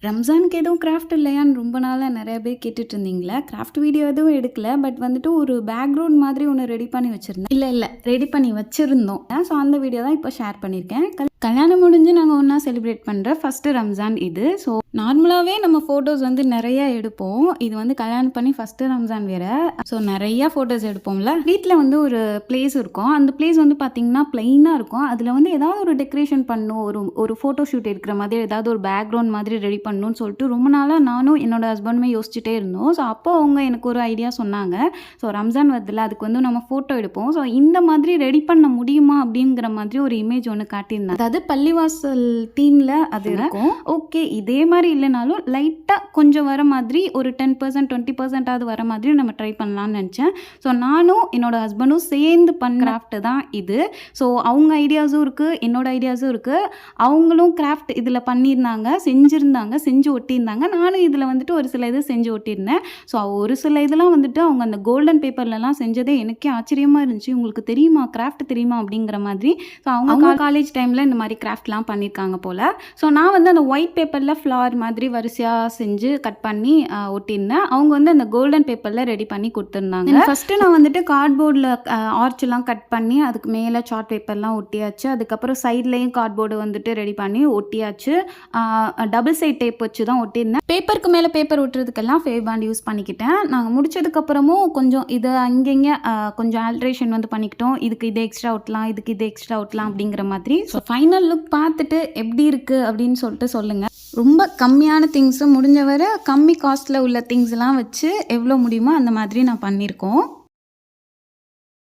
ரம்ஜானுக்கு எதுவும் கிராஃப்ட் இல்லையான்னு ரொம்ப நாளாக நிறைய பேர் கேட்டுட்டு இருந்தீங்களா? கிராஃப்ட் வீடியோ எதுவும் எடுக்கல. பட் வந்துட்டு ஒரு பேக்ரவுண்ட் மாதிரி ஒன்று ரெடி பண்ணி வச்சுருந்தேன். இல்லை ரெடி பண்ணி வச்சுருந்தோம். ஸோ அந்த வீடியோ தான் இப்போ ஷேர் பண்ணியிருக்கேன். கல்யாணம் முடிஞ்சு நாங்கள் ஒன்றா செலிப்ரேட் பண்ணுற ஃபஸ்ட்டு ரம்ஜான் இது. ஸோ நார்மலாகவே நம்ம ஃபோட்டோஸ் வந்து நிறையா எடுப்போம். இது வந்து கல்யாணம் பண்ணி ஃபஸ்ட்டு ரம்ஜான் வேறு. ஸோ நிறையா ஃபோட்டோஸ் எடுப்போம்ல. வீட்டில் வந்து ஒரு பிளேஸ் இருக்கும். அந்த பிளேஸ் வந்து பார்த்திங்கன்னா ப்ளைனாக இருக்கும். அதில் வந்து ஏதாவது ஒரு டெக்கரேஷன் பண்ணணும், ஒரு ஃபோட்டோ ஷூட் எடுக்கிற மாதிரி ஏதாவது ஒரு பேக்ரவுண்ட் மாதிரி ரெடி பண்ணணும்னு சொல்லிட்டு ரொம்ப நாளாக நானும் என்னோட ஹஸ்பண்டுமே யோசிச்சுட்டே இருந்தோம். ஸோ அப்போ அவங்க எனக்கு ஒரு ஐடியா சொன்னாங்க. ஸோ ரம்ஜான் வருதுல, அதுக்கு வந்து நம்ம ஃபோட்டோ எடுப்போம். ஸோ இந்த மாதிரி ரெடி பண்ண முடியுமா அப்படிங்கிற மாதிரி ஒரு இமேஜ் ஒன்று காட்டியிருந்தாங்க. அதாவது பள்ளிவாசல் தீமில் அது இருக்கும். ஓகே, இதே மாதிரி இல்லைனாலும் லைட்டாக கொஞ்சம் வர மாதிரி ஒரு 10% 20% வர மாதிரி நம்ம ட்ரை பண்ணலான்னு நினச்சேன். ஸோ நானும் என்னோட ஹஸ்பண்டும் சேர்ந்து பண்ண கிராஃப்ட் தான் இது. ஸோ அவங்க ஐடியாஸும் இருக்குது, என்னோட ஐடியாஸும் இருக்குது. அவங்களும் கிராஃப்ட் இதில் பண்ணியிருந்தாங்க, செஞ்சு ஒட்டியிருந்தாங்க. நானும் இதில் வந்துட்டு ஒரு சில இது செஞ்சு ஒட்டியிருந்தேன். ஸோ ஒரு சில இதெல்லாம் வந்துட்டு அவங்க அந்த கோல்டன் பேப்பர்லலாம் செஞ்சதே எனக்கே ஆச்சரியமாக இருந்துச்சு. உங்களுக்கு தெரியுமா, கிராஃப்ட் தெரியுமா அப்படிங்கிற மாதிரி. ஸோ அவங்க காலேஜ் டைமில் இந்த மாதிரி கிராஃப்ட்லாம் பண்ணியிருக்காங்க போல். ஸோ நான் வந்து அந்த ஒயிட் பேப்பரில் ஃப்ளவர் மாதிரி வரிசையாக செஞ்சு கட் பண்ணி ஒட்டியிருந்தேன். அவங்க வந்து அந்த கோல்டன் பேப்பரில் ரெடி பண்ணி கொடுத்துருந்தாங்க. ஃபஸ்ட்டு நான் வந்துட்டு கார்ட்போர்டில் ஆர்ச்செலாம் கட் பண்ணி அதுக்கு மேலே சார்ட் பேப்பர்லாம் ஒட்டியாச்சு. அதுக்கப்புறம் சைட்லேயும் கார்ட்போர்டு வந்துட்டு ரெடி பண்ணி ஒட்டியாச்சு. டபுள் சைட் டேப் வச்சு தான் ஒட்டியிருந்தேன். பேப்பருக்கு மேலே பேப்பர் ஒட்டுறதுக்கெல்லாம் ஃபேவ் பேண்ட் யூஸ் பண்ணிக்கிட்டேன். நாங்கள் முடிச்சதுக்கப்புறமும் கொஞ்சம் இது அங்கங்கே கொஞ்சம் ஆல்ட்ரேஷன் வந்து பண்ணிக்கிட்டோம். இதுக்கு இது எக்ஸ்ட்ரா ஒட்டலாம், இதுக்கு இது எக்ஸ்ட்ரா ஒட்டலாம் அப்படிங்கிற மாதிரி. ஸோ ஃபைனல் லுக் பார்த்துட்டு எப்படி இருக்குது அப்படின்னு சொல்லிட்டு சொல்லுங்கள். ரொம்ப கம்மியான திங்ஸு, முடிஞ்ச வரை கம்மி காஸ்ட்டில் உள்ள திங்ஸ்லாம் வச்சு எவ்வளோ முடியுமோ அந்த மாதிரி நான் பண்ணியிருக்கோம்.